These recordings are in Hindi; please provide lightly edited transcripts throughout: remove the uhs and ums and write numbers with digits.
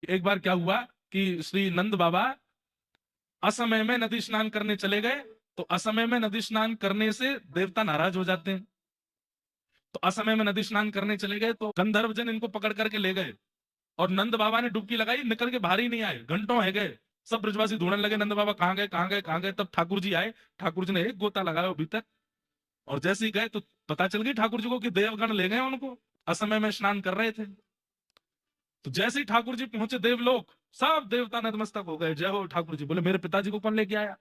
एक बार क्या हुआ कि श्री नंद बाबा असमय में नदी स्नान करने चले गए। तो असमय में नदी स्नान करने से देवता नाराज हो जाते हैं। तो असमय में नदी स्नान करने चले गए तो गंधर्व जन इनको पकड़ करके ले गए। और नंद बाबा ने डुबकी लगाई, निकल के बाहर ही नहीं आए, घंटों है गए। सब ब्रजवासी ढूंढने लगे नंद बाबा कहाँ गए, कहाँ गए, कहाँ गए। तब ठाकुर जी आए। ठाकुर जी ने एक गोता लगाया अभी तक। और जैसे ही गए तो पता चल गई ठाकुर जी को कि देवगण ले गए उनको, असमय में स्नान कर रहे थे। तो जैसे ही ठाकुर जी पहुंचे देवलोक, सब देवता नतमस्तक हो गए, जय हो ठाकुर जी। बोले मेरे पिताजी को कौन लेके आया?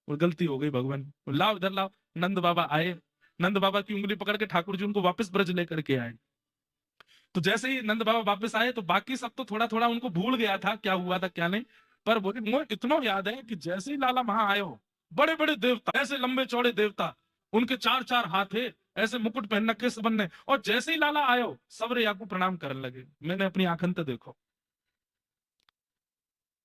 और गलती हो गई भगवान, लाओ इधर लाओ। नंद बाबा आए। नंद बाबा की उंगली पकड़ के ठाकुर जी उनको वापस ब्रज लेकर के आए। तो जैसे ही नंद बाबा वापस आए तो बाकी सब तो थोड़ा थोड़ा उनको भूल गया था क्या हुआ था क्या नहीं। पर बोले मुझे इतना याद है कि जैसे ही लाला वहां आए हो, बड़े बड़े देवता, ऐसे लंबे चौड़े देवता, उनके चार चार हाथ थे, ऐसे मुकुट पहन रखे सबन ने, और जैसे ही लाला आए हो सबरे या को प्रणाम करने लगे। मैंने अपनी आंखन तो देखो।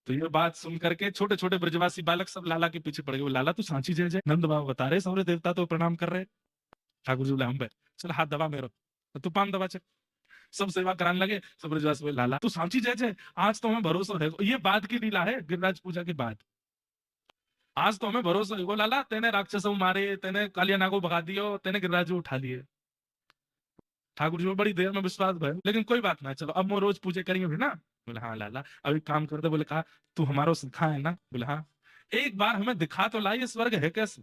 तो ये बात सुन करके छोटे छोटे ब्रजवासी बालक सब लाला के पीछे पड़ गए। वो लाला तू सांची जय जय, नंद बाबा बता रहे सबरे देवता तो प्रणाम कर रहे। ठाकुर जी बोले हम भाई, चल हाथ दबा मेरो, तो तू पान दबा चल। सब सेवा कराने लगे। सब ब्रजवासी बोले लाला तू सांची जय जय, आज तो हमें भरोसा है। ये बाद की लीला है गिरिराज पूजा के बाद। आज तो हमें भरोसा है लाला, तेने राक्षस मारे, तेने कालिया नागो भगा दियो, तेने गिरिराज उठा लिए। ठाकुर जी को बड़ी देर में विश्वास भय, लेकिन कोई बात ना, चलो अब वो रोज पूजा करेंगे भी ना। बोले हाँ लाला, अभी काम करते। बोले कहा तू हमारा सिखा है ना? बोले हाँ। एक बार हमें दिखा तो ला ये स्वर्ग है कैसे,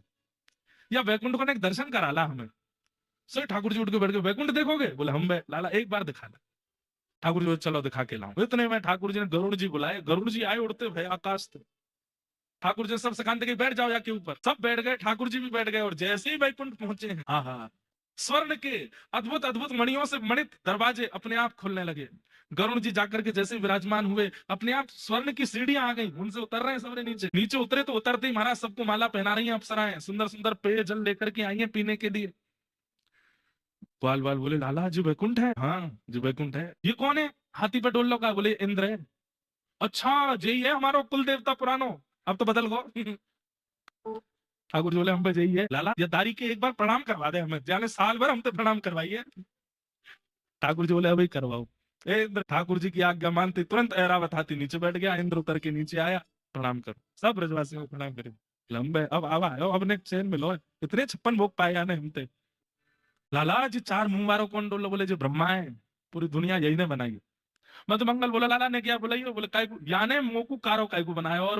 या वैकुंठ का एक दर्शन करा ला हमें। सर ठाकुर जी उठ के बैठ के, वैकुंठ देखोगे? बोले हम लाला एक बार दिखा ला। ठाकुर जी बोले, चलो दिखा के लाऊं। इतने में ठाकुर जी ने गरुड़ जी बुलाए। गरुड़ जी आए उड़ते भय आकाश से। ठाकुर जी सब सिखाने के बैठ जाओ या के ऊपर, सब बैठ गए, ठाकुर जी भी बैठ गए। और जैसे ही वैकुंठ पहुंचे हैं, हाँ हाँ, स्वर्ण के अद्भुत अद्भुत मणियों से मणित दरवाजे अपने आप खुलने लगे। गरुड़ जी जाकर के जैसे विराजमान हुए, अपने आप स्वर्ण की सीढ़ियां आ गई, उनसे उतर रहे हैं सबरे नीचे। नीचे उतरे तो उतरते ही महाराज सबको माला पहना रही हैं अप्सराएं, सुंदर सुंदर पेय जल लेकर के आई हैं पीने के लिए। ग्वाल वाल बोले लाला जी वैकुंठ है? हाँ जी वैकुंठ है। ये कौन है हाथी पे डोल लगा? बोले इंद्र है। अच्छा यही है हमारा कुल देवता पुरानो, अब तो बदल गो। ठाकुर जी बोले हम पे यही है लाला, ये दारी के एक बार प्रणाम करवा दे हमें, जाने साल भर हम तो प्रणाम करवाइए। ठाकुर जी बोले अभी करवाओ। इंद्र ठाकुर जी की आज्ञा मानते तुरंत ऐरावत हाथी नीचे बैठ गया। इंद्र उतर के नीचे आया, प्रणाम करो। सब ब्रजवासियों को प्रणाम करे। लंबे अब आवा आयो, अब ने चैन मिलो, इतने 56 भोग पाए याने हमते। लाला जी चार मुंह वालों कौन डोलो? बोले जो ब्रह्मा है, पूरी दुनिया यही ने बनाई। मैं तो मंगल बोला लाला ने क्या बोला? ये बोले काय को याने मोकू कारो काय को बनाया और